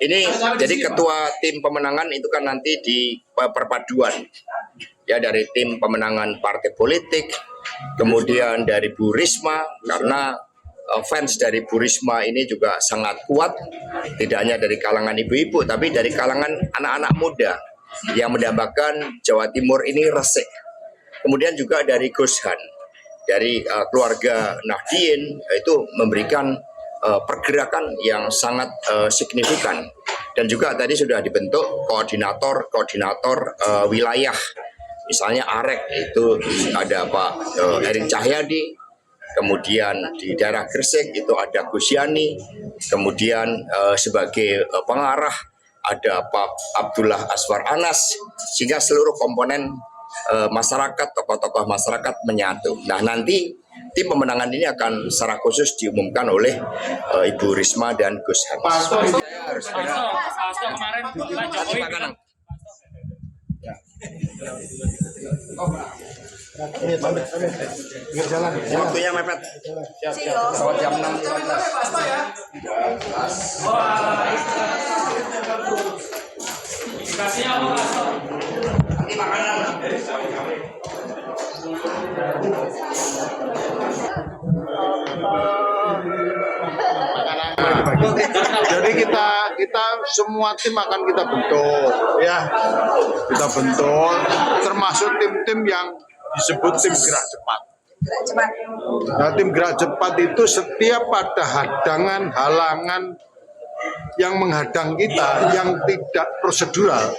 Ini jadi ketua tim pemenangan itu kan nanti di perpaduan ya, dari tim pemenangan partai politik, kemudian dari Bu Risma, karena fans dari Bu Risma ini juga sangat kuat, tidak hanya dari kalangan ibu-ibu tapi dari kalangan anak-anak muda yang mendambakan Jawa Timur ini resik. Kemudian juga dari Gus Han, dari keluarga Nahdien, itu memberikan pergerakan yang sangat signifikan. Dan juga tadi sudah dibentuk koordinator wilayah, misalnya Arek itu ada Pak Erin Cahyadi, kemudian di daerah Gresik itu ada Gus Yani, kemudian sebagai pengarah ada Pak Abdullah Aswar Anas, sehingga seluruh komponen masyarakat, tokoh-tokoh masyarakat menyatu. Nah, nanti tim pemenangan ini akan secara khusus diumumkan oleh Ibu Risma dan Gus Han. Kemarin Pak Jokowi Waktunya mepet. Siap. Pesawat jam 6.15. Jadi kita semua tim akan kita bentuk, ya, kita bentuk, termasuk tim-tim yang disebut tim gerak cepat. Nah, tim gerak cepat itu setiap ada halangan yang menghadang kita, yang tidak prosedural,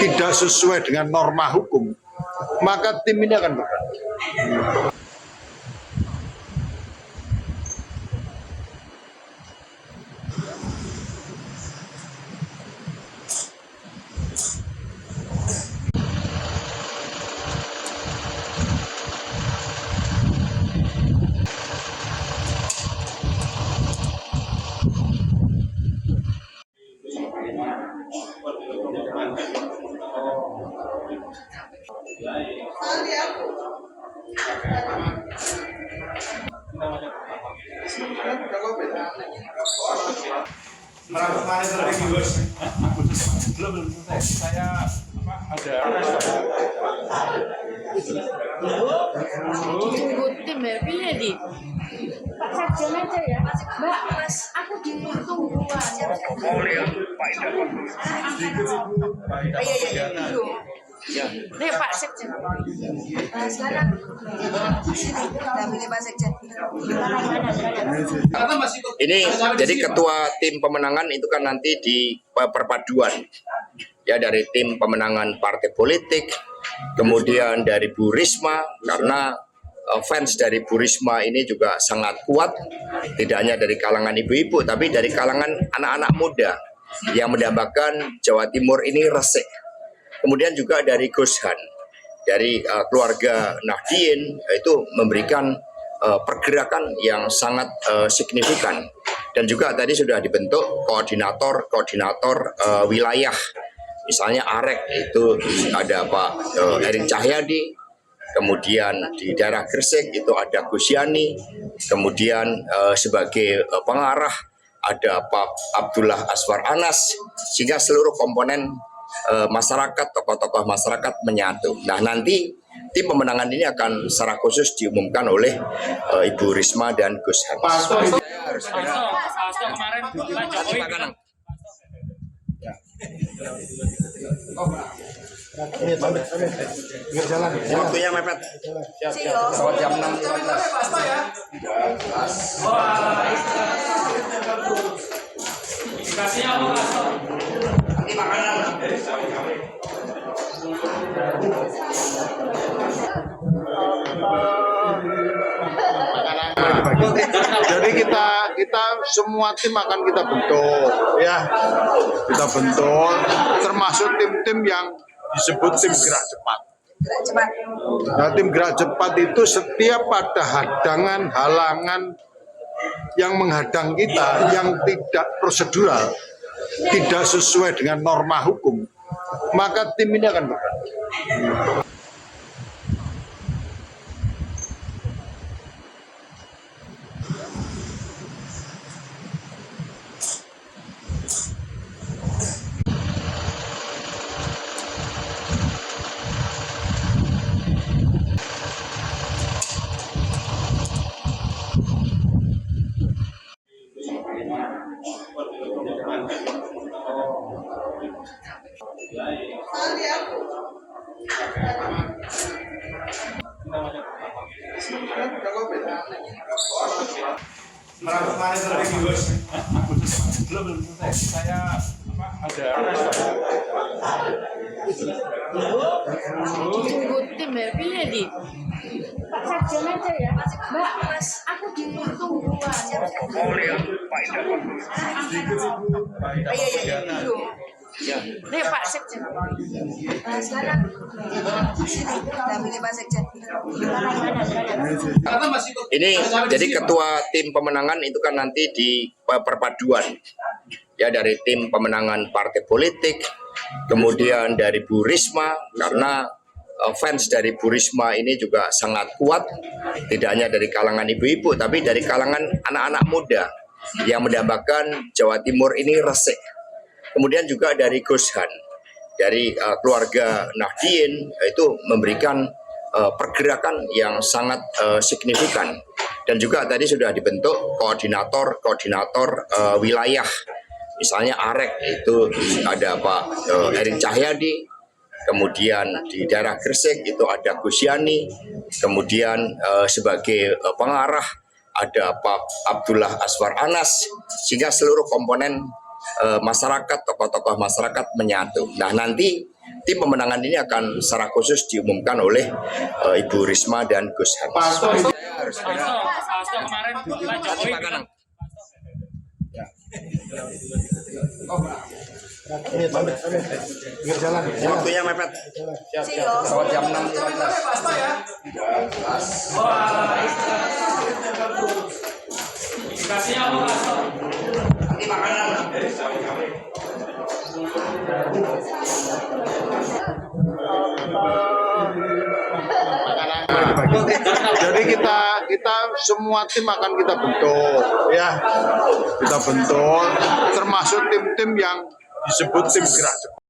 tidak sesuai dengan norma hukum, maka tim ini akan bergerak. belum selesai. Saya ada tunggu tim ya di Pak Sekjen aja ya Mbak, aku ditungguan nih Pak Sekjen sekarang Pak Sekjen. Ini jadi ketua tim pemenangan itu kan nanti di perpaduan ya, dari tim pemenangan partai politik, kemudian dari Bu Risma, karena fans dari Bu Risma ini juga sangat kuat, tidak hanya dari kalangan ibu-ibu tapi dari kalangan anak-anak muda yang mendambakan Jawa Timur ini resik. Kemudian juga dari Gus Han, dari keluarga Nahdien, itu memberikan pergerakan yang sangat signifikan. Dan juga tadi sudah dibentuk koordinator wilayah, misalnya Arek itu ada Pak Erin Cahyadi, kemudian di daerah Gresik itu ada Gus Yani, kemudian sebagai pengarah ada Pak Abdullah Aswar Anas, sehingga seluruh komponen masyarakat, tokoh-tokoh masyarakat menyatu. Nah, nanti tim pemenangan ini akan secara khusus diumumkan oleh Ibu Risma dan Gus Han. kemarin Pak Jokowi Waktunya mepet. Siap. Pesawat jam 6.15. Jadi kita semua tim akan kita bentuk, ya, kita bentuk, termasuk tim-tim yang disebut tim gerak cepat. Nah, tim gerak cepat itu setiap ada halangan yang menghadang kita, yang tidak prosedural, tidak sesuai dengan norma hukum, maka tim ini akan bergerak. Belum selesai. Saya ada Tunggu tim ya, piye di? Pak Sekjen aja ya. Mbak, aku ditungguan. Nih Pak Sekjen. Sekarang dampingi Pak Sekjen. Ini jadi ketua tim pemenangan itu kan nanti di perpaduan ya dari tim pemenangan partai politik, kemudian dari Bu Risma karena fans dari Bu Risma ini juga sangat kuat, tidak hanya dari kalangan ibu-ibu tapi dari kalangan anak-anak muda yang mendambakan Jawa Timur ini resik. Kemudian juga dari Gus Han, dari keluarga Nahdien itu memberikan pergerakan yang sangat signifikan. Dan juga tadi sudah dibentuk koordinator wilayah. Misalnya Arek itu ada Pak Erin Cahyadi, kemudian di daerah Gresik itu ada Gus Yani, kemudian sebagai pengarah ada Pak Abdullah Aswar Anas, sehingga seluruh komponen masyarakat, tokoh-tokoh masyarakat menyatu. Nah nanti tim pemenangan ini akan secara khusus diumumkan oleh Ibu Risma dan Gus Han. Hasto kemarin Pak Jokowi. Waktunya mepet. Pesawat jam 6.15. Dikasihnya apa Hasto? Nanti makanan. Jadi kita semua tim akan kita bentuk, ya kita bentuk, termasuk tim-tim yang disebut tim gerak cepat.